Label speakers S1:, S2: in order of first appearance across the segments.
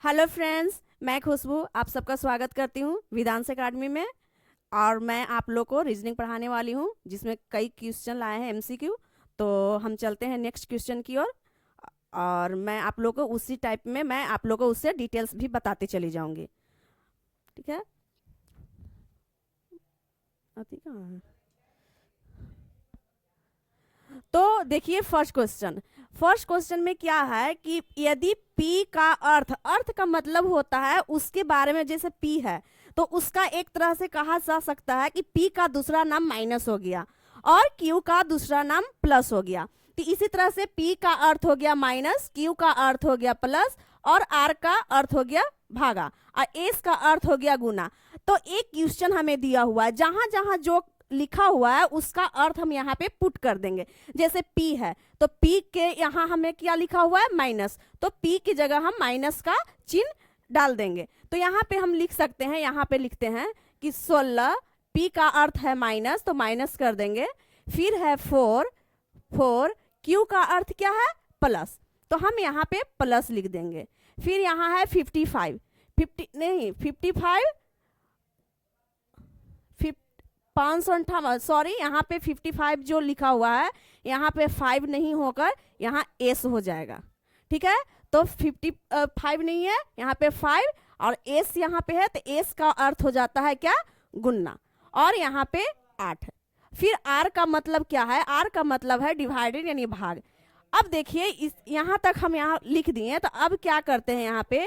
S1: Hello friends, मैं खुशबू आप सबका स्वागत करती हूँ विदांस एकेडमी में। और मैं आप लोग को रीजनिंग पढ़ाने वाली हूँ जिसमें कई क्वेश्चन लाए हैं एमसीक्यू। तो हम चलते हैं नेक्स्ट क्वेश्चन की ओर। और मैं आप लोग को उसी टाइप में मैं आप लोग को उससे डिटेल्स भी बताते चली जाऊंगी। ठीक है। आती कहाँ है? तो देखिए फर्स्ट क्वेश्चन में क्या है कि यदि P का अर्थ अर्थ का मतलब होता है उसके बारे में, जैसे P है तो उसका एक तरह से कहा जा सकता है कि P का दूसरा नाम माइनस हो गया और Q का दूसरा नाम प्लस हो गया। तो इसी तरह से P का अर्थ हो गया माइनस, Q का अर्थ हो गया प्लस और R का अर्थ हो गया भागा और S का अर्थ हो गया गुना। तो एक क्वेश्चन हमें दिया हुआ है, जहां जहां जो लिखा हुआ है उसका अर्थ हम यहाँ पे पुट कर देंगे। जैसे P है तो P के यहाँ हमें क्या लिखा हुआ है माइनस, तो P की जगह हम माइनस का चिन्ह डाल देंगे। तो यहाँ पे हम लिख सकते हैं, यहाँ पे लिखते हैं कि 16, P का अर्थ है माइनस तो माइनस कर देंगे। फिर है 4, Q का अर्थ क्या है प्लस, तो हम यहाँ पे प्लस लिख देंगे। फिर यहाँ है 55, 558, सॉरी यहाँ पे 55 जो लिखा हुआ है यहाँ पे 5 नहीं होकर यहाँ एस हो जाएगा। ठीक है, तो 55 नहीं है, यहाँ पे 5 और एस यहाँ पे है, तो एस का अर्थ हो जाता है क्या गुन्ना, और यहाँ पे 8 है। फिर आर का मतलब क्या है, आर का मतलब है डिवाइडेड यानी भाग। अब देखिए इस यहाँ तक हम यहाँ लिख दिए, तो अब क्या करते हैं यहाँ पे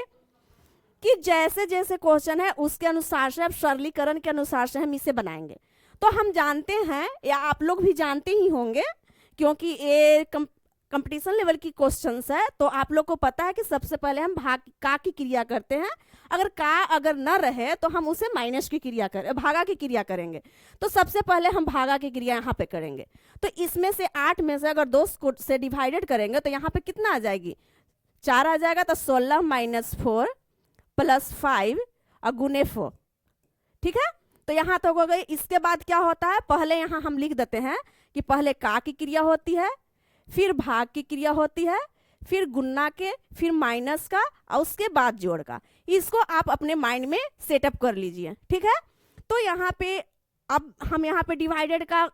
S1: कि जैसे जैसे क्वेश्चन है उसके अनुसार से, अब सरलीकरण के अनुसार से हम इसे बनाएंगे। तो हम जानते हैं या आप लोग भी जानते ही होंगे क्योंकि ये कंपटीशन लेवल की क्वेश्चंस है, तो आप लोग को पता है कि सबसे पहले हम भाग का की क्रिया करते हैं। अगर न रहे तो हम उसे माइनस की क्रिया भागा की क्रिया करेंगे। तो सबसे पहले हम भागा की क्रिया यहाँ पे करेंगे। तो इसमें से 8 में से अगर 2 से डिवाइडेड करेंगे तो यहाँ पे कितना आ जाएगी 4 आ जाएगा। तो 16 माइनस 4 प्लस 5 और गुने 4। ठीक है, तो यहाँ तक हो गई। इसके बाद क्या होता है, पहले यहाँ हम लिख देते हैं कि पहले का की क्रिया होती है, फिर भाग की क्रिया होती है, फिर गुन्ना के, फिर माइनस का और उसके बाद जोड़ का। इसको आप अपने माइंड में सेटअप कर लीजिए। ठीक है, तो यहाँ पे अब हम यहाँ पे डिवाइडेड का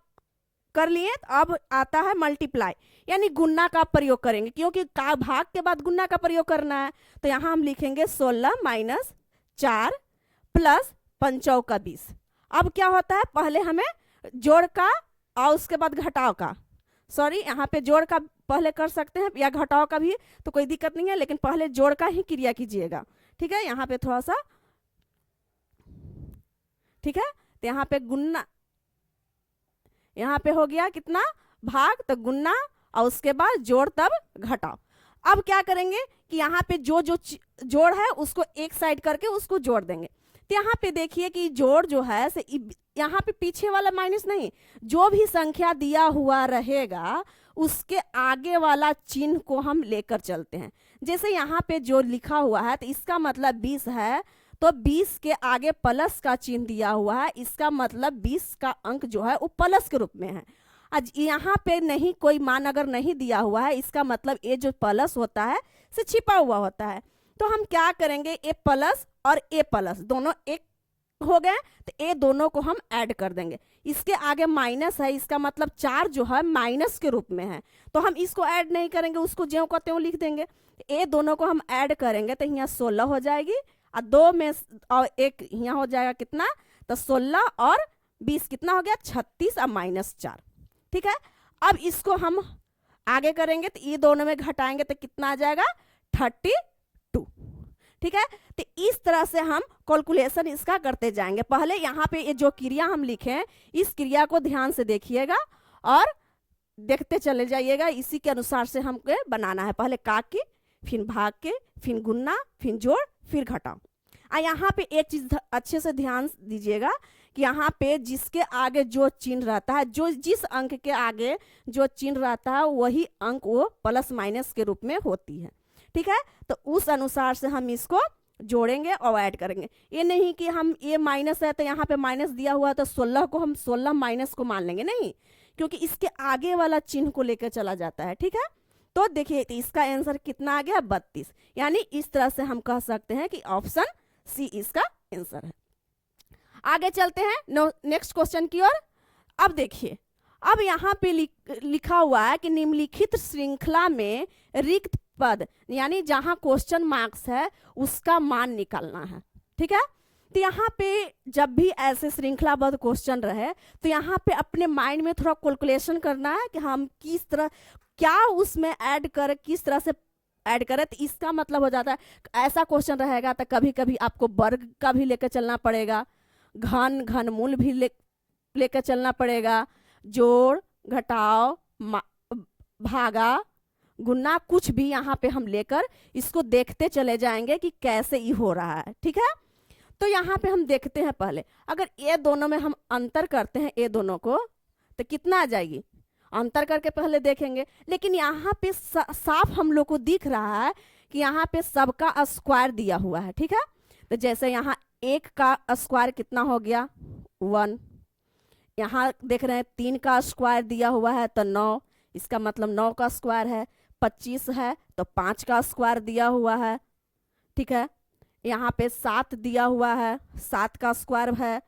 S1: कर लिए, अब आता है मल्टीप्लाई यानी गुन्ना का प्रयोग करेंगे, क्योंकि का भाग के बाद गुन्ना का प्रयोग करना है। तो यहाँ हम लिखेंगे 16 माइनस 4 प्लस 5 का 20। अब क्या होता है, पहले हमें जोड़ का और उसके बाद घटाव का, सॉरी यहाँ पे जोड़ का पहले कर सकते हैं या घटाव का भी, तो कोई दिक्कत नहीं है, लेकिन पहले जोड़ का ही क्रिया कीजिएगा। ठीक है, यहाँ पे थोड़ा सा, ठीक है, तो यहाँ पे गुन्ना, यहाँ पे हो गया कितना भाग, तो गुन्ना और उसके बाद जोड़ तब घटाओ। अब क्या करेंगे कि यहाँ पे जो जो जोड़ है उसको एक साइड करके उसको जोड़ देंगे। तो यहाँ पे देखिए कि जोड़ जो है से यहाँ पे पीछे वाला माइनस नहीं, जो भी संख्या दिया हुआ रहेगा उसके आगे वाला चिन्ह को हम लेकर चलते हैं। जैसे यहाँ पे जो लिखा हुआ है तो इसका मतलब 20 है, तो 20 के आगे प्लस का चिन्ह दिया हुआ है, इसका मतलब 20 का अंक जो है वो प्लस के रूप में है। आज यहाँ पे नहीं कोई मान अगर नहीं दिया हुआ है, इसका मतलब ये जो प्लस होता है से छिपा हुआ होता है। तो हम क्या करेंगे, ए प्लस और ए प्लस दोनों एक हो गए, तो ए दोनों को हम ऐड कर देंगे। इसके आगे माइनस है, इसका मतलब 4 जो है माइनस के रूप में है, तो हम इसको ऐड नहीं करेंगे, उसको ज्यों का त्यों लिख देंगे। ए दोनों को हम ऐड करेंगे तो यहाँ 16 हो जाएगी और 2 में और 1 यहाँ हो जाएगा कितना, तो 16 और 20 कितना हो गया 36 और माइनस 4। ठीक है, अब इसको हम आगे करेंगे तो ये दोनों में घटाएंगे तो कितना आ जाएगा 32। ठीक है, तो इस तरह से हम कैलकुलेशन इसका करते जाएंगे। पहले यहाँ पे ये जो क्रिया हम लिखे हैं इस क्रिया को ध्यान से देखिएगा और देखते चले जाइएगा, इसी के अनुसार से हमको बनाना है। पहले का की, फिर भाग के, फिर गुन्ना, फिर जोड़, फिर घटाओ। यहाँ पे एक चीज अच्छे से ध्यान दीजिएगा कि यहाँ पे जिसके आगे जो चिन्ह रहता है, जो जिस अंक के आगे जो चिन्ह रहता है वही अंक वो प्लस माइनस के रूप में होती है। ठीक है, तो उस अनुसार से हम इसको जोड़ेंगे और ऐड करेंगे। ये नहीं कि हम ये माइनस है तो यहाँ पे माइनस दिया हुआ है तो 16 को हम 16 माइनस को मान लेंगे, नहीं, क्योंकि इसके आगे वाला चिन्ह को लेकर चला जाता है। ठीक है, तो देखिए तो इसका आंसर कितना आ गया 32, यानी इस तरह से हम कह सकते हैं कि ऑप्शन सी इसका आंसर है। आगे चलते हैं नेक्स्ट क्वेश्चन की ओर। अब देखिए, अब यहाँ पे लिखा हुआ है कि निम्नलिखित श्रृंखला में रिक्त पद, यानी जहां क्वेश्चन मार्क्स है उसका मान निकालना है। ठीक है, तो यहाँ पे जब भी ऐसे श्रृंखलाबद्ध क्वेश्चन रहे तो यहाँ पे अपने माइंड में थोड़ा कैलकुलेशन करना है कि हम किस तरह क्या उसमें ऐड कर, किस तरह से ऐड करें। तो इसका मतलब हो जाता है ऐसा क्वेश्चन रहेगा तो कभी कभी आपको वर्ग का भी लेकर चलना पड़ेगा, घनमूल भी लेकर चलना पड़ेगा, जोड़ घटाव भागा गुना कुछ भी यहाँ पे हम लेकर इसको देखते चले जाएंगे कि कैसे ये हो रहा है। ठीक है, तो यहाँ पे हम देखते हैं पहले, अगर ये दोनों में हम अंतर करते हैं ये दोनों को तो कितना आ जाएगी, अंतर करके पहले देखेंगे। लेकिन यहाँ पे साफ हम लोग को दिख रहा है कि यहाँ पे सबका स्क्वायर दिया हुआ है। ठीक है, तो जैसे यहाँ 1 का स्क्वायर कितना हो गया 1, यहाँ देख रहे हैं 3 का स्क्वायर दिया हुआ है तो 9, इसका मतलब 9 का स्क्वायर है। 25 है तो 5 का स्क्वायर दिया हुआ है। ठीक है, यहाँ पे 7 दिया हुआ है, 7 का स्क्वायर है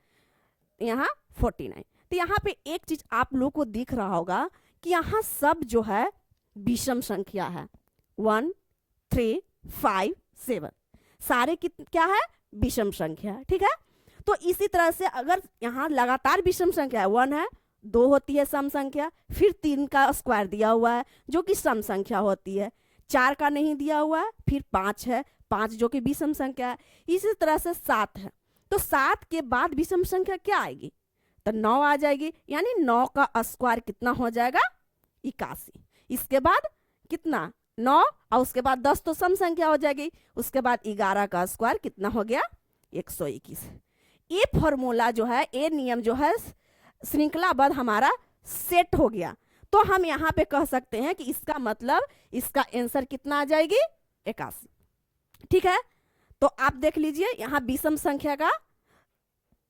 S1: यहाँ 49। तो यहाँ पे एक चीज आप लोग को दिख रहा होगा कि यहाँ सब जो है विषम संख्या है, 1 3 5 7 सारे क्या है विषम संख्या है। ठीक है, तो इसी तरह से अगर यहाँ लगातार विषम संख्या है, 1 है, 2 होती है सम संख्या, फिर 3 का स्क्वायर दिया हुआ है जो कि सम संख्या होती है, 4 का नहीं दिया हुआ है, फिर 5 है, 5 जो कि विषम संख्या है। इसी तरह से 7 है, तो 7 के बाद विषम संख्या क्या आएगी तो 9 आ जाएगी, यानी 9 का स्क्वायर कितना हो जाएगा 81। इसके बाद कितना 9 और उसके बाद 10 तो सम संख्या हो जाएगी, उसके बाद 11 का स्क्वायर कितना हो गया 121। ये फॉर्मूला जो है, ये नियम जो है श्रृंखलाबद्ध हमारा सेट हो गया। तो हम यहाँ पे कह सकते हैं कि इसका मतलब इसका आंसर कितना आ जाएगी 81। ठीक है, तो आप देख लीजिए यहाँ विषम संख्या का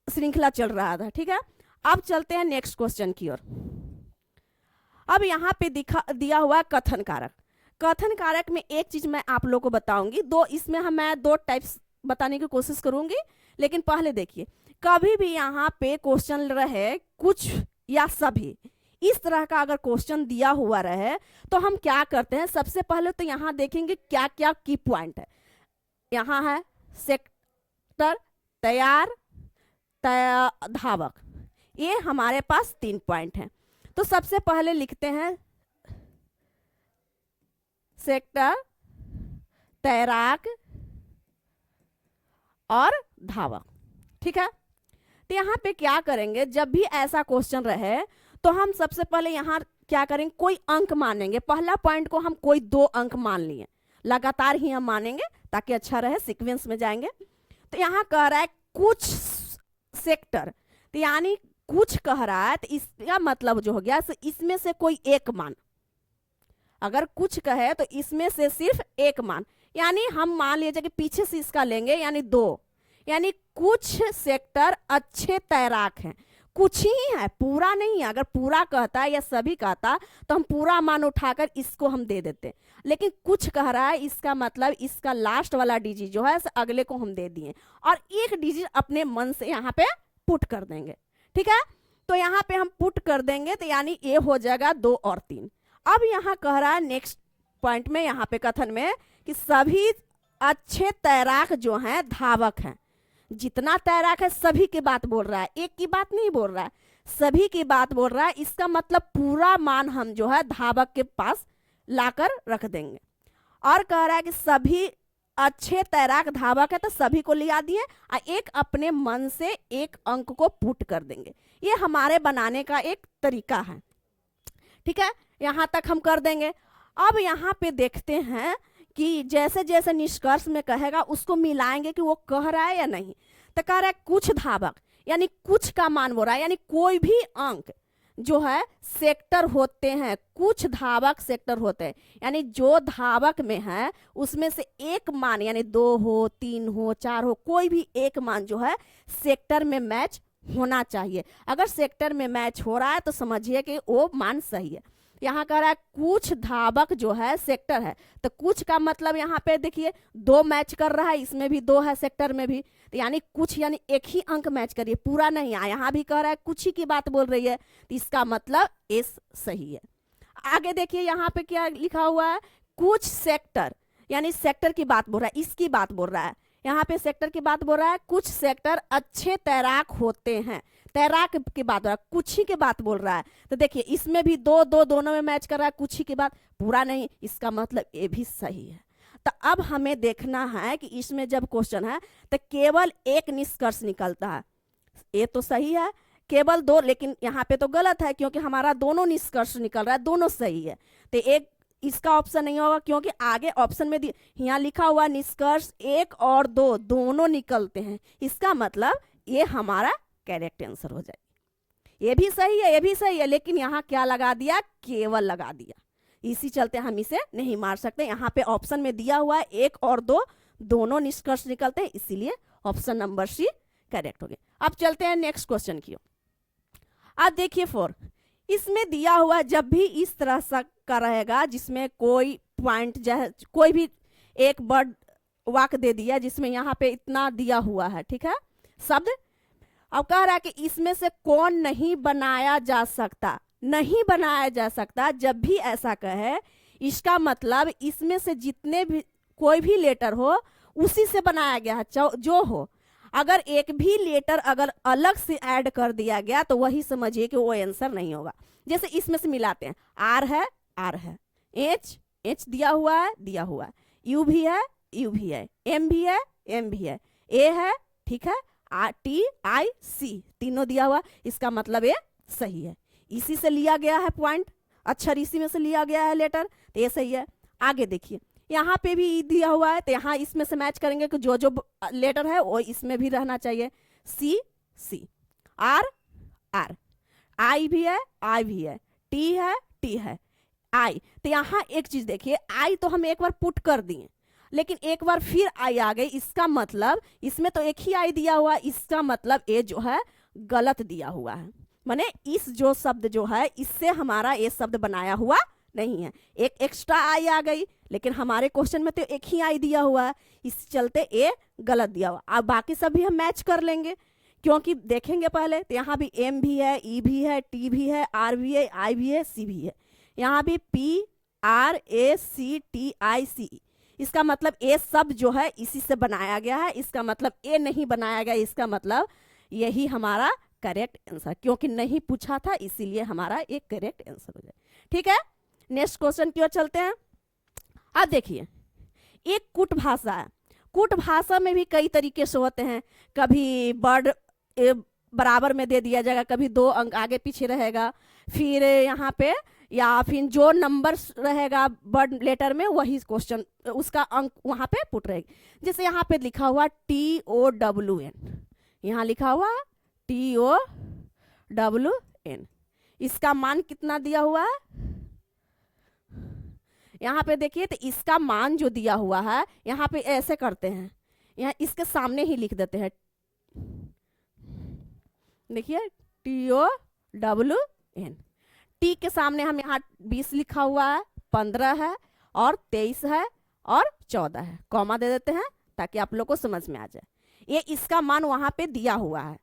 S1: श्रृंखला चल रहा था। ठीक है, अब चलते हैं नेक्स्ट क्वेश्चन की ओर। अब यहाँ पे दिया हुआ कथन कारक। कथन कारक में एक चीज मैं आप लोग को बताऊंगी, इसमें मैं 2 टाइप्स बताने की कोशिश करूंगी। लेकिन पहले देखिए, कभी भी यहाँ पे क्वेश्चन रहे कुछ या सभी, इस तरह का अगर क्वेश्चन दिया हुआ रहे तो हम क्या करते हैं, सबसे पहले तो यहाँ देखेंगे क्या क्या की पॉइंट है। यहाँ है सेक्टर, तैयार, धावक, ये हमारे पास 3 पॉइंट हैं। तो सबसे पहले लिखते हैं सेक्टर, तैराक और धावक। ठीक है, तो यहाँ पे क्या करेंगे, जब भी ऐसा क्वेश्चन रहे तो हम सबसे पहले यहाँ क्या करेंगे, कोई अंक मानेंगे। पहला पॉइंट को हम कोई 2 अंक मान लिए, लगातार ही हम मानेंगे ताकि अच्छा रहे, सीक्वेंस में जाएंगे। तो यहाँ कह रहा है कुछ सेक्टर, तो यानी कुछ कह रहा है तो इसका मतलब जो हो गया इसमें से कोई एक मान, अगर कुछ कहे तो इसमें से सिर्फ एक मान, यानी हम मान लीजिए कि पीछे से इसका लेंगे यानी 2, यानी कुछ सेक्टर अच्छे तैराक हैं। कुछ ही है, पूरा नहीं है। अगर पूरा कहता है या सभी कहता तो हम पूरा मान उठाकर इसको हम दे देते, लेकिन कुछ कह रहा है, इसका मतलब इसका लास्ट वाला डिजिट जो है अगले को हम दे दिए और एक डिजिट अपने मन से यहाँ पे पुट कर देंगे। ठीक है, तो यहाँ पे हम पुट कर देंगे तो यानी ये हो जाएगा 2 और 3। अब यहाँ कह रहा है नेक्स्ट पॉइंट में, यहाँ पे कथन में, कि सभी अच्छे तैराक जो हैं धावक हैं। जितना तैराक है सभी की बात बोल रहा है, एक की बात नहीं बोल रहा है, सभी की बात बोल रहा है। इसका मतलब पूरा मान हम जो है धावक के पास लाकर रख देंगे। और कह रहा है कि सभी अच्छे तैराक धावक है तो सभी को लिया दिए और एक अपने मन से एक अंक को पुट कर देंगे। ये हमारे बनाने का एक तरीका है। ठीक है, यहाँ तक हम कर देंगे। अब यहाँ पे देखते हैं कि जैसे जैसे निष्कर्ष में कहेगा उसको मिलाएंगे कि वो कह रहा है या नहीं। तो कह रहा है कुछ धावक, यानी कुछ का मान बोल रहा है, यानी कोई भी अंक जो है सेक्टर होते हैं, कुछ धावक सेक्टर होते हैं, यानी जो धावक में है उसमें से एक मान, यानी 2 हो 3 हो 4 हो, कोई भी एक मान जो है सेक्टर में मैच होना चाहिए। अगर सेक्टर में मैच हो रहा है तो समझिए कि वो मान सही है। यहाँ कह रहा है कुछ धावक जो है सेक्टर है, तो कुछ का मतलब यहाँ पे देखिए 2 मैच कर रहा है, इसमें भी 2 है सेक्टर में भी, तो यानी कुछ यानी एक ही अंक मैच करिए, पूरा नहीं। यहाँ भी कह रहा है कुछ ही की बात बोल रही है, तो इसका मतलब एस सही है। आगे देखिए यहाँ पे क्या लिखा हुआ है, कुछ सेक्टर, यानी सेक्टर की बात बोल रहा है, इसकी बात बोल रहा है, यहाँ पे सेक्टर की बात बोल रहा है। कुछ सेक्टर अच्छे तैराक होते हैं, तैराक की बात हो रहा है, कुछ ही की बात बोल रहा है, तो देखिए इसमें भी 2 2 दोनों में मैच कर रहा है, कुछ ही की बात, पूरा नहीं, इसका मतलब ये भी सही है। तो अब हमें देखना है कि इसमें जब क्वेश्चन है तो केवल एक निष्कर्ष निकलता है, ये तो सही है, केवल 2, लेकिन यहाँ पे तो गलत है क्योंकि हमारा दोनों निष्कर्ष निकल रहा है, दोनों सही है, तो एक इसका ऑप्शन नहीं होगा क्योंकि आगे ऑप्शन में यहाँ लिखा हुआ निष्कर्ष 1 और 2 दोनों निकलते हैं, इसका मतलब ये हमारा करेक्ट आंसर हो जाएगी। ये भी सही है, ये भी सही है, लेकिन यहाँ क्या लगा दिया, केवल लगा दिया, इसी चलते हम इसे नहीं मार सकते। यहाँ पे ऑप्शन में दिया हुआ है 1 और 2 दोनों निष्कर्ष निकलते हैं, इसीलिए ऑप्शन नंबर सी करेक्ट हो गया। अब चलते हैं नेक्स्ट क्वेश्चन की। अब देखिए 4, इसमें दिया हुआ जब भी इस तरह का रहेगा जिसमें कोई पॉइंट कोई भी एक वर्ड वाक्य दे दिया जिसमें यहाँ पे इतना दिया हुआ है, ठीक है, शब्द। अब कह रहा है कि इसमें से कौन नहीं बनाया जा सकता, नहीं बनाया जा सकता, जब भी ऐसा कहे इसका मतलब इसमें से जितने भी कोई भी लेटर हो उसी से बनाया गया है, जो हो। अगर एक भी लेटर अगर अलग से ऐड कर दिया गया तो वही समझिए कि वो आंसर नहीं होगा। जैसे इसमें से मिलाते हैं, आर है, आर है, एच दिया हुआ है, यू भी है, यू भी है, एम भी है, एम भी है, ए है, ठीक है, टी आई सी तीनों दिया हुआ, इसका मतलब ये सही है, इसी से लिया गया है पॉइंट, अक्षर इसी में से लिया गया है लेटर, तो ये सही है। आगे देखिए यहाँ पे भी ई दिया हुआ है, तो यहाँ इसमें से मैच करेंगे कि जो जो लेटर है वो इसमें भी रहना चाहिए, सी सी, आर आर, आई भी है, आई भी है, टी है, टी है, आई। तो यहाँ एक चीज देखिए, आई तो हम एक बार पुट कर दिए, लेकिन एक बार फिर आई आ गई, इसका मतलब इसमें तो एक ही आई दिया हुआ, इसका मतलब ये जो है गलत दिया हुआ है, माने इस जो शब्द जो है इससे हमारा ये शब्द बनाया हुआ नहीं है, एक एक्स्ट्रा आई आ गई, लेकिन हमारे क्वेश्चन में तो एक ही आई दिया हुआ है, इस चलते ये गलत दिया हुआ। अब बाकी सब भी हम मैच कर लेंगे क्योंकि देखेंगे पहले, तो यहाँ भी एम भी है, ई भी है, टी भी है, आर भी है, आई भी है, सी भी है, यहाँ भी P R A C T I C, इसका मतलब ए सब जो है इसी से बनाया गया है, इसका मतलब ए नहीं बनाया गया, इसका मतलब यही हमारा करेक्ट आंसर, क्योंकि नहीं पूछा था इसीलिए हमारा एक करेक्ट आंसर हो जाए। ठीक है, नेक्स्ट क्वेश्चन की ओर चलते हैं। अब देखिए एक कुट भाषा है, कुट भाषा में भी कई तरीके से होते हैं, कभी वर्ड बराबर में दे दिया जाएगा, कभी 2 अंक आगे पीछे रहेगा, फिर यहाँ पे या फिर जो नंबर रहेगा वर्ड लेटर में वही क्वेश्चन उसका अंक वहाँ पे पुट रहेगी। जैसे यहाँ पे लिखा हुआ TOWN, यहाँ लिखा हुआ TOWN, इसका मान कितना दिया हुआ है, यहाँ पे देखिए, तो इसका मान जो दिया हुआ है यहाँ पे ऐसे करते हैं, यहाँ इसके सामने ही लिख देते हैं, देखिए TOWN, टी के सामने हम यहाँ 20 लिखा हुआ है, 15 है और 23 है और 14 है, कॉमा दे देते हैं ताकि आप लोग को समझ में आ जाए। ये इसका मान वहां पे दिया हुआ है।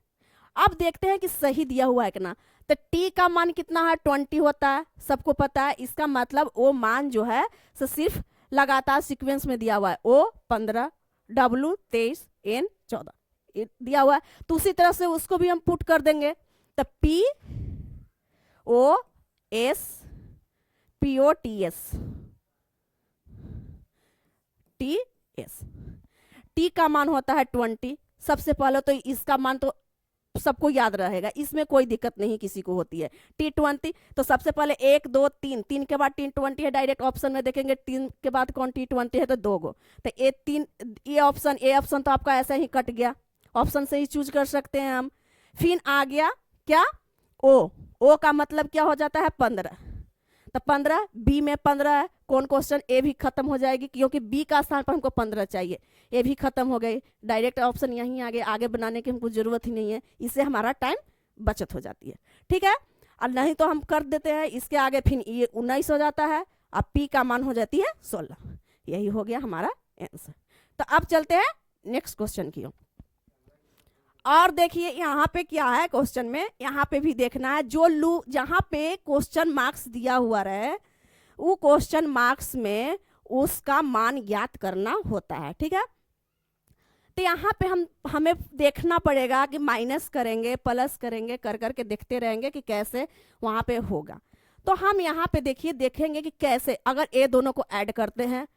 S1: अब देखते हैं कि सही दिया हुआ है कि ना। तो टी का मान कितना है, 20 होता है, सबको पता है, इसका मतलब वो मान जो है सो सिर्फ लगातार सीक्वेंस में दिया हुआ है, O 15, W 23, N 14 दिया हुआ है, तो उसी तरह से उसको भी हम पुट कर देंगे। तो POS टी का मान होता है 20। सबसे पहले तो इसका मान तो सबको याद रहेगा, इसमें कोई दिक्कत नहीं किसी को होती है। T20 तो सबसे पहले 1 2 3, 3 के बाद T20 है, डायरेक्ट ऑप्शन में देखेंगे 3 के बाद कौन T20 है तो 2 गो, तो ये ऑप्शन तो आपका ऐसा ही कट गया, ऑप्शन से ही चूज कर सकते हैं हम। फिर आ गया क्या, ओ का मतलब क्या हो जाता है 15, तो 15, बी में 15 है, कौन क्वेश्चन ए भी खत्म हो जाएगी क्योंकि बी का स्थान पर हमको 15 चाहिए, ए भी खत्म हो गई, डायरेक्ट ऑप्शन यहीं आगे बनाने की हमको जरूरत ही नहीं है, इससे हमारा टाइम बचत हो जाती है। ठीक है, और नहीं तो हम कर देते हैं इसके आगे, फिर ये 19 हो जाता है, अब p का मान हो जाती है 16। यही हो गया हमारा आंसर। तो अब चलते हैं नेक्स्ट क्वेश्चन की ओर। और देखिए यहाँ पे क्या है क्वेश्चन में, यहाँ पे भी देखना है जो लू जहाँ पे क्वेश्चन मार्क्स दिया हुआ रहे वो क्वेश्चन मार्क्स में उसका मान ज्ञात करना होता है, ठीक है। तो यहाँ पे हमें देखना पड़ेगा कि माइनस करेंगे प्लस करेंगे, कर करके देखते रहेंगे कि कैसे वहाँ पे होगा। तो हम यहाँ पे देखिए देखेंगे कि कैसे अगर ये दोनों को ऐड करते हैं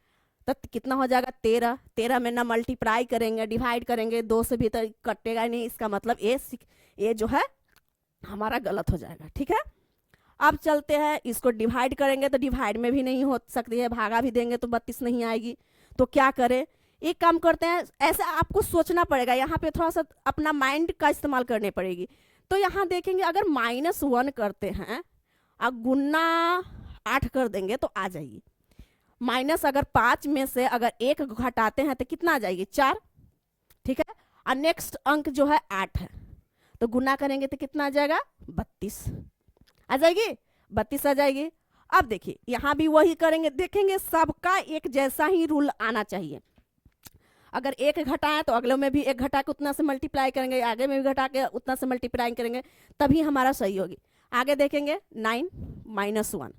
S1: तो कितना हो जाएगा 13। 13 में ना मल्टीप्लाई करेंगे डिवाइड करेंगे, 2 से भी तो कटेगा नहीं, इसका मतलब ये जो है हमारा गलत हो जाएगा, ठीक है। अब चलते हैं इसको डिवाइड करेंगे तो डिवाइड में भी नहीं हो सकती है, भागा भी देंगे तो 32 नहीं आएगी। तो क्या करें, एक काम करते हैं, ऐसा आपको सोचना पड़ेगा, यहाँ पे थोड़ा सा अपना माइंड का इस्तेमाल करनी पड़ेगी। तो यहाँ देखेंगे अगर -1 करते हैं और गुना 8 कर देंगे तो आ जाएगी। माइनस अगर 5 में से अगर 1 घटाते हैं तो कितना आ जाएगी 4, ठीक है। और नेक्स्ट अंक जो है 8 है, तो गुना करेंगे तो कितना आ जाएगा 32 आ जाएगी, 32 आ जाएगी। अब देखिए यहाँ भी वही करेंगे, देखेंगे सबका एक जैसा ही रूल आना चाहिए। अगर 1 घटाएं तो अगले में भी 1 घटा के उतना से मल्टीप्लाई करेंगे, आगे में भी घटा के उतना से मल्टीप्लाई करेंगे, तभी हमारा सही होगी। आगे देखेंगे 9 - 1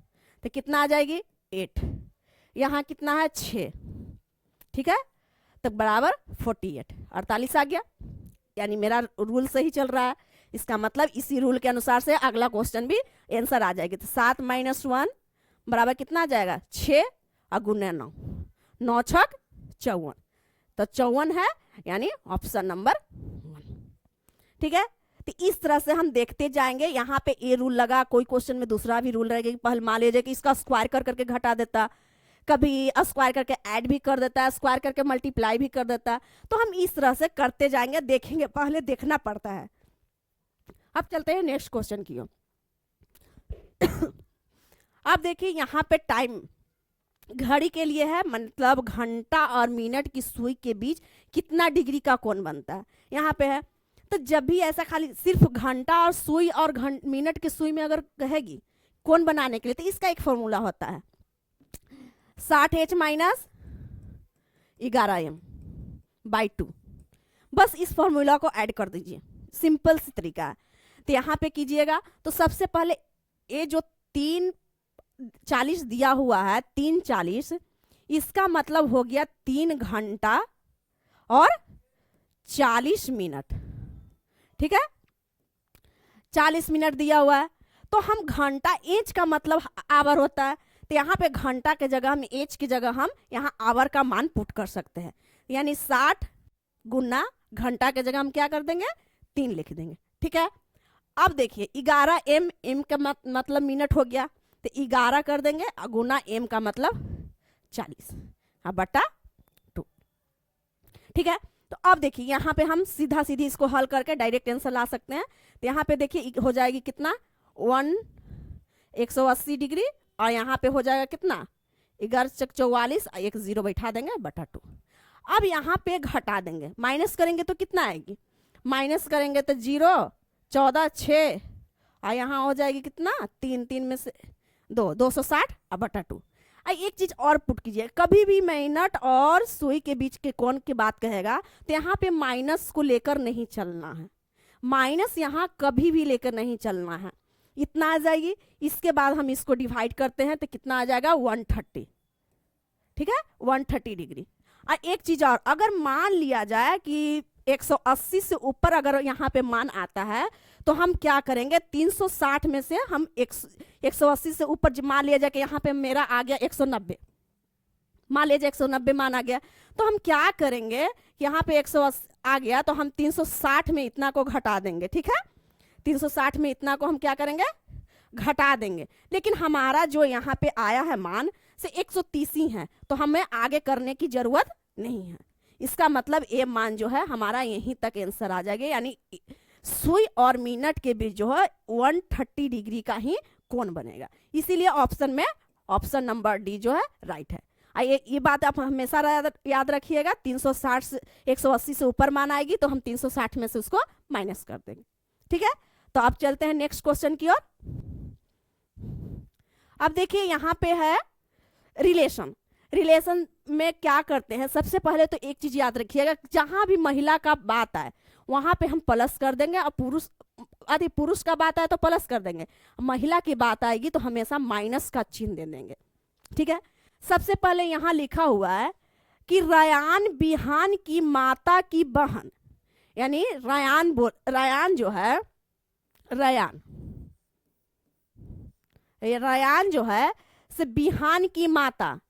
S1: तो कितना आ जाएगी 8, यहाँ कितना है 6, ठीक है, तो बराबर 48 48 आ गया। यानी मेरा रूल सही चल रहा है, इसका मतलब इसी रूल के अनुसार से अगला क्वेश्चन भी आंसर आ जाएगी। तो 7 - 1 बराबर कितना आ जाएगा 6 और गुना 9, 9 × 6 = 54, तो 54 है, यानी ऑप्शन नंबर 1, ठीक है। तो इस तरह से हम देखते जाएंगे। यहाँ पे ए रूल लगा, कोई क्वेश्चन में दूसरा भी रूल रहेगा कि पहले मान लीजिए कि इसका स्क्वायर कर करके घटा देता, कभी स्क्वायर करके ऐड भी कर देता है, स्क्वायर करके मल्टीप्लाई भी कर देता है। तो हम इस तरह से करते जाएंगे, देखेंगे, पहले देखना पड़ता है। अब चलते हैं नेक्स्ट क्वेश्चन की ओर। अब देखिए यहाँ पे टाइम घड़ी के लिए है, मतलब घंटा और मिनट की सुई के बीच कितना डिग्री का कोण बनता है यहाँ पे है। तो जब भी ऐसा खाली सिर्फ घंटा और सुई और मिनट की सुई में अगर कहेगी कोण बनाने के लिए, तो इसका एक फॉर्मूला होता है 60h - 11m/2। बस इस फॉर्मूला को ऐड कर दीजिए, सिंपल सी तरीका है। तो यहाँ पे कीजिएगा, तो सबसे पहले ये जो 3:40 दिया हुआ है, 3:40, इसका मतलब हो गया 3 घंटा और 40 मिनट, ठीक है। 40 मिनट दिया हुआ है, तो हम घंटा इंच का मतलब आवर होता है, तो यहाँ पे घंटा के जगह हम इंच की जगह हम यहाँ आवर का मान पुट कर सकते हैं। यानी 60 गुना घंटा के जगह हम क्या कर देंगे 3 लिख देंगे, ठीक है। अब देखिए 11m, m का मतलब मिनट हो गया, तो 11 कर देंगे और गुना m का मतलब 40 बटा 2, ठीक है। तो अब देखिए यहाँ पे हम सीधा सीधी इसको हल करके डायरेक्ट आंसर ला सकते हैं। तो यहाँ पे देखिए हो जाएगी कितना 180 डिग्री, और यहाँ पे हो जाएगा कितना 11 × 44, एक 0 बैठा देंगे बटा 2। अब यहाँ पे घटा देंगे, माइनस करेंगे तो कितना आएगी, माइनस करेंगे तो 0, 14, 6, और यहाँ हो जाएगी कितना 3, 3 में से 2, 260 और बटा 2। एक चीज और पुट कीजिए, कभी भी मिनट और सुई के बीच के कोण की बात कहेगा तो यहाँ पे माइनस को लेकर नहीं चलना है, माइनस यहाँ कभी भी लेकर नहीं चलना है। इतना आ जाएगी, इसके बाद हम इसको डिवाइड करते हैं तो कितना आ जाएगा 130, ठीक है, 130 डिग्री। और एक चीज और, अगर मान लिया जाए कि 180 से ऊपर अगर यहाँ पे मान आता है तो हम क्या करेंगे 360 में से हम 180 से ऊपर मान लिया जाए कि यहाँ पे मेरा आ गया 190, मान लीजिए 190 मान आ गया, तो हम क्या करेंगे यहाँ पे 180 आ गया तो हम 360 में इतना को घटा देंगे, ठीक है। 360 में इतना को हम क्या करेंगे घटा देंगे, लेकिन हमारा जो यहाँ पे आया है मान से 130 ही है, तो हमें आगे करने की जरूरत नहीं है। इसका मतलब ये मान जो है हमारा यहीं तक आंसर आ जाएगा, यानी सुई और मिनट के बीच जो है 130 डिग्री का ही कोण बनेगा। इसीलिए ऑप्शन में ऑप्शन नंबर डी जो है राइट है। ये बात आप हमेशा याद रखिएगा, 360 से 180 से ऊपर मान आएगी तो हम 360 में से उसको माइनस कर देंगे, ठीक है। तो अब चलते हैं नेक्स्ट क्वेश्चन की ओर। अब देखिए यहाँ पे है रिलेशन। रिलेशन में क्या करते हैं, सबसे पहले तो एक चीज याद रखिएगा, जहां भी महिला का बात आए वहां पे हम प्लस कर देंगे, और पुरुष का बात आए तो प्लस कर देंगे, महिला की बात आएगी तो हमेशा माइनस का चिन्ह दे देंगे। ठीक है, सबसे पहले यहाँ लिखा हुआ है कि रयान बिहान की माता की बहन, यानी रयान जो है, रयान जो है से बिहान की माता,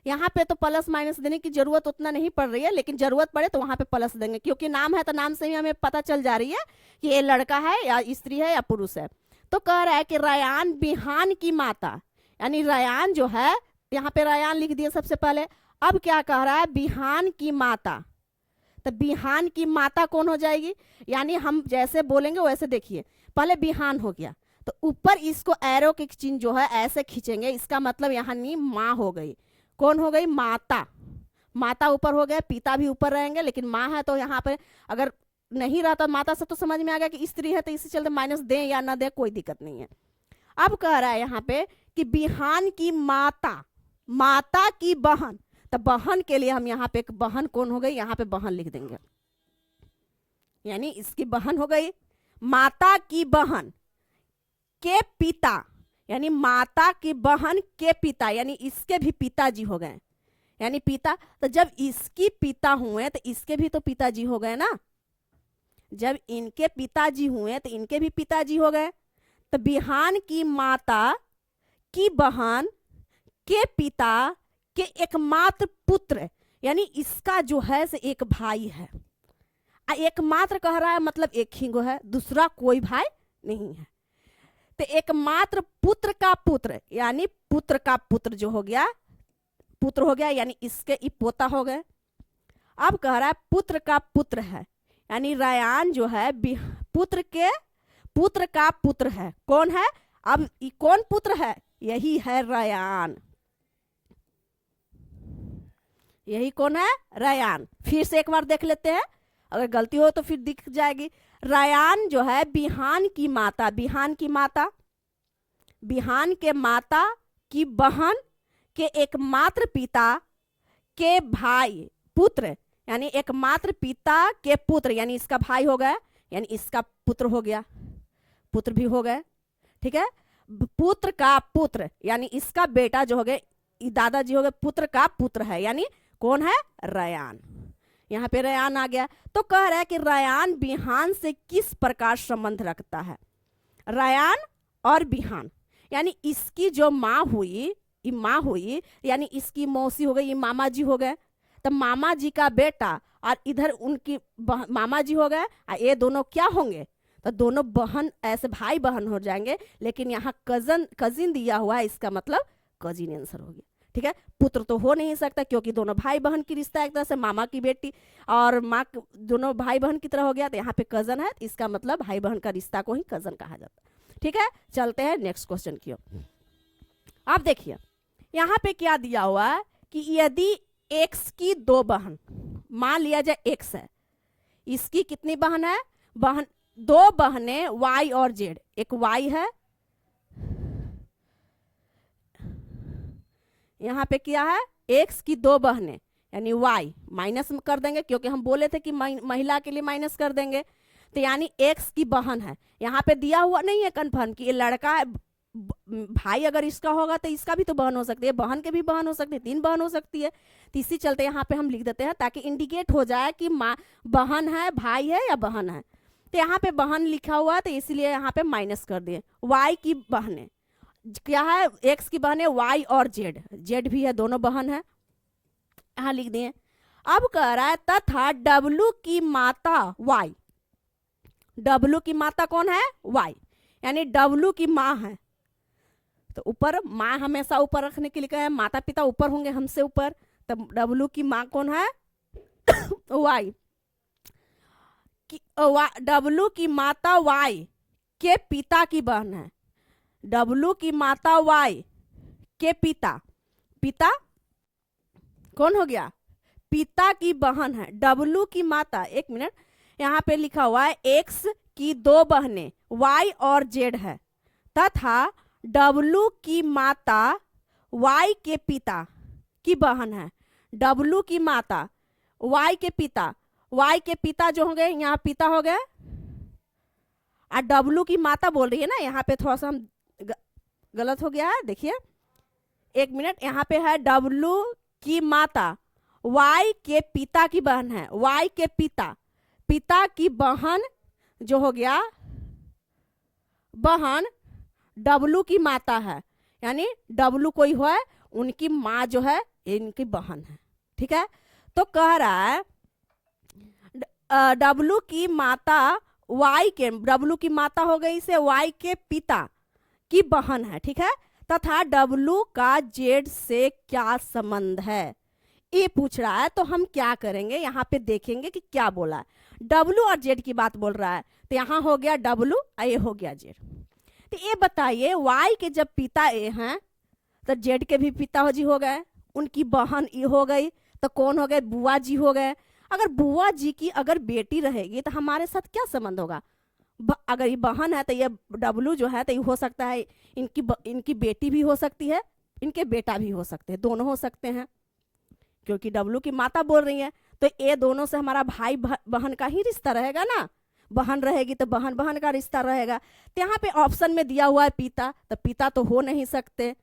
S1: यहाँ पे तो प्लस माइनस देने की जरूरत उतना नहीं पड़ रही है, लेकिन जरूरत पड़े तो वहां पे प्लस देंगे, क्योंकि नाम है तो नाम से ही हमें पता चल जा रही है कि ये लड़का है या स्त्री है या पुरुष है। तो कह रहा है कि रयान बिहान की माता, यानी रयान जो है, यहाँ पे रयान लिख दिया सबसे पहले। अब क्या कह रहा है, बिहान की माता, तो बिहान की माता कौन हो जाएगी, यानी हम जैसे बोलेंगे वैसे, देखिए पहले बिहान हो गया तो ऊपर इसको एरो के चिन्ह जो है ऐसे खींचेंगे, इसका मतलब यहाँ नहीं माँ हो गई, कौन हो गई, माता। माता ऊपर हो गया, पिता भी ऊपर रहेंगे, लेकिन माँ है तो यहाँ पे अगर नहीं रहता माता से तो समझ में आ गया कि स्त्री है, तो इसी चलते माइनस दें या ना दें कोई दिक्कत नहीं है। अब कह रहा है यहाँ पे कि बिहान की माता, माता की बहन, तो बहन के लिए हम यहाँ पे एक बहन कौन हो गई, यहाँ पे बहन लिख देंगे, यानी इसकी बहन हो गई। माता की बहन के पिता, यानी माता की बहन के पिता, यानी इसके भी पिताजी हो गए, यानी पिता। तो जब इसकी पिता हुए तो इसके भी तो पिताजी हो गए ना, जब इनके पिताजी हुए तो इनके भी पिताजी हो गए। तो बिहान की माता की बहन के पिता के एकमात्र पुत्र, यानी इसका जो है से एक भाई है। एकमात्र कह रहा है मतलब एक ही गो है, दूसरा कोई भाई नहीं है। तो एकमात्र पुत्र का पुत्र, यानी पुत्र का पुत्र जो हो गया, पुत्र हो गया, यानी इसके पोता हो गए। अब कह रहा है पुत्र का पुत्र है, यानी रयान जो है पुत्र के पुत्र का पुत्र है, कौन है, अब कौन पुत्र है, यही है रयान, यही कौन है, रयान। फिर से एक बार देख लेते हैं, अगर गलती हो तो फिर दिख जाएगी। रयान जो है बिहान की माता, बिहान की माता, बिहान के माता की बहन के एकमात्र पिता के भाई पुत्र, यानी एकमात्र पिता के पुत्र, यानी इसका भाई हो गया, यानी इसका पुत्र हो गया, पुत्र भी हो गए। ठीक है, पुत्र का पुत्र, यानी इसका बेटा जो हो गए, दादाजी हो गए, पुत्र का पुत्र है, यानी कौन है, रयान। यहाँ पे रयान आ गया। तो कह रहा है कि रयान बिहान से किस प्रकार संबंध रखता है, रयान और बिहान, यानी इसकी जो माँ हुई, ये माँ हुई, यानी इसकी मौसी हो गई, ये मामा जी हो गए। तो मामा जी का बेटा और इधर उनकी मामा जी हो गए, ये दोनों क्या होंगे, तो दोनों बहन, ऐसे भाई बहन हो जाएंगे, लेकिन यहाँ कजिन दिया हुआ है, इसका मतलब कजिन आंसर हो गया। ठीक है, पुत्र तो हो नहीं सकता क्योंकि दोनों भाई बहन की रिश्ता एक तरह से, मामा की बेटी और माँ दोनों भाई बहन की तरह हो गया, तो यहाँ पे कजन है, इसका मतलब भाई बहन का रिश्ता को ही कजन कहा जाता है। ठीक है, चलते हैं नेक्स्ट क्वेश्चन की ओर। अब देखिए यहाँ पे क्या दिया हुआ है कि यदि एक्स की दो बहन, मान लिया जाए एक्स है, इसकी कितनी बहन है, बहन दो बहनें वाई और जेड, एक वाई है, यहाँ पे क्या है, एक्स की दो बहनें, यानी वाई माइनस कर देंगे क्योंकि हम बोले थे कि महिला के लिए माइनस कर देंगे, तो यानी एक्स की बहन है। यहाँ पे दिया हुआ नहीं है कंफर्म कि ये लड़का है, भाई अगर इसका होगा तो इसका भी तो बहन हो सकती है, बहन के भी बहन हो सकती है, 3 बहन हो सकती है। तो इसी चलते यहाँ पे हम लिख देते हैं ताकि इंडिकेट हो जाए कि माँ बहन है, भाई है या बहन है। तो यहाँ पे बहन लिखा हुआ तो इसलिए यहाँ पे माइनस कर दिए। वाई की बहनें क्या है, एक्स की बहन है वाई और जेड, जेड भी है, दोनों बहन है, यहां लिख दिए। अब कह रहा है तथा डब्लू की माता वाई, डब्लू की माता कौन है, वाई, यानी डब्लू की माँ है, तो ऊपर माँ हमेशा ऊपर रखने के लिए कहा है, माता पिता ऊपर होंगे हमसे ऊपर, तब डब्लू की माँ कौन है, वाई। डब्लू की माता वाई के पिता की बहन है, डब्लू की माता वाई के पिता, पिता कौन हो गया, पिता की बहन है। डब्लू की माता, एक मिनट, यहाँ पे लिखा हुआ है एक्स की दो बहनें वाई और जेड है, तथा डब्लू की माता वाई के पिता की बहन है। डब्लू की माता वाई के पिता, वाई के पिता जो हो गए, यहाँ पिता हो गए, और डब्लू की माता बोल रही है ना, यहाँ पे थोड़ा सा हम गलत हो गया है, देखिए 1 मिनट। यहाँ पे है डब्लू की माता वाई के पिता की बहन है। वाई के पिता, पिता की बहन जो हो गया, बहन डब्लू की माता है, यानी डब्लू कोई है, उनकी माँ जो है इनकी बहन है। ठीक है, तो कह रहा है डब्लू की माता वाई के, डब्लू की माता हो गई से वाई के पिता की बहन है। ठीक है, तथा डब्लू का जेड से क्या संबंध है, ये पूछ रहा है। तो हम क्या करेंगे, यहाँ पे देखेंगे कि क्या बोला है। डब्लू और जेड की बात बोल रहा है, तो यहाँ हो गया डब्लू और ये हो गया जेड। तो ये बताइए, वाई के जब पिता ए हैं तो जेड के भी पिताजी हो गए, उनकी बहन ई हो गई, तो कौन हो गए, बुआ जी हो गए। अगर बुआ जी की अगर बेटी रहेगी तो हमारे साथ क्या संबंध होगा, अगर ये बहन है तो ये डब्लू जो है तो ये हो सकता है इनकी बेटी भी हो सकती है, इनके बेटा भी हो सकते हैं, दोनों हो सकते हैं, क्योंकि डब्लू की माता बोल रही है। तो ये दोनों से हमारा भाई बहन का ही रिश्ता रहेगा ना, बहन रहेगी तो बहन बहन का रिश्ता रहेगा। तो यहाँ पे ऑप्शन में दिया हुआ है पिता, तो पिता तो हो नहीं सकते,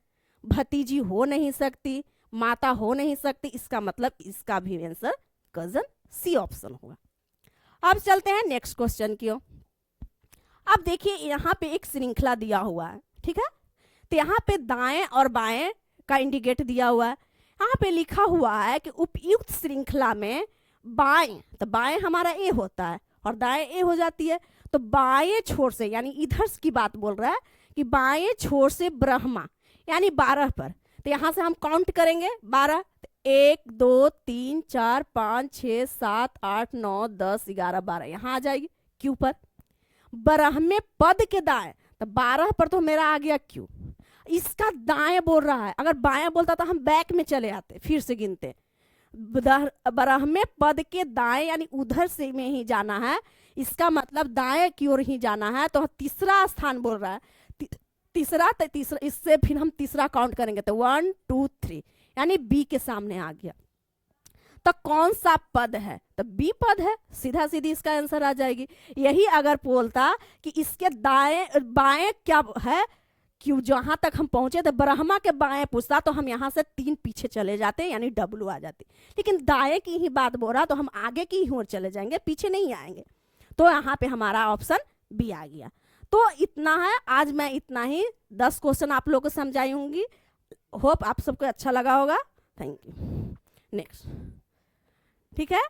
S1: भतीजी हो नहीं सकती, माता हो नहीं सकती, इसका मतलब इसका भी आंसर कजन सी ऑप्शन होगा। अब चलते हैं नेक्स्ट क्वेश्चन की ओर। अब देखिए यहाँ पे एक श्रृंखला दिया हुआ है। ठीक है, तो यहाँ पे दाएं और बाएं का इंडिकेट दिया हुआ है। यहाँ पे लिखा हुआ है कि उपयुक्त श्रृंखला में बाएं, तो बाएं हमारा ए होता है और दाएं ए हो जाती है। तो बाएं छोर से, यानी इधर की बात बोल रहा है कि बाएं छोर से ब्रह्मा यानी 12 पर। तो यहाँ से हम काउंट करेंगे 12, 1 2 3 4 5 6 7 8 9 10 11 12, यहाँ आ जाएगी क्यू पर। ब्रह्मे पद के दाएं, तो 12 पर तो मेरा आ गया क्यू, इसका दाएं बोल रहा है। अगर बाएं बोलता तो हम बैक में चले आते, फिर से गिनते। ब्रह्मे पद के दाएं यानी उधर से में ही जाना है, इसका मतलब दाएं की ओर ही जाना है। तो तीसरा स्थान बोल रहा है, तीसरा, इससे फिर हम तीसरा काउंट करेंगे तो 1 2 3, यानी बी के सामने आ गया। तो कौन सा पद है, तो बी पद है, सीधा सीधी इसका आंसर आ जाएगी। यही अगर बोलता कि इसके दाएं बाएं क्या है, क्यों जहां तक हम पहुंचे तो ब्रह्मा के बाएं पूछता तो हम यहाँ से 3 पीछे चले जाते, यानी डब्लू आ जाती। लेकिन दाएं की ही बात बोल रहा तो हम आगे की ही ओर चले जाएंगे, पीछे नहीं आएंगे। तो यहाँ पे हमारा ऑप्शन बी आ गया। तो इतना है, आज मैं इतना ही 10 क्वेश्चन आप लोगों को समझाई होंगी। होप आप सबको अच्छा लगा होगा। Thank you. नेक्स्ट, ठीक है।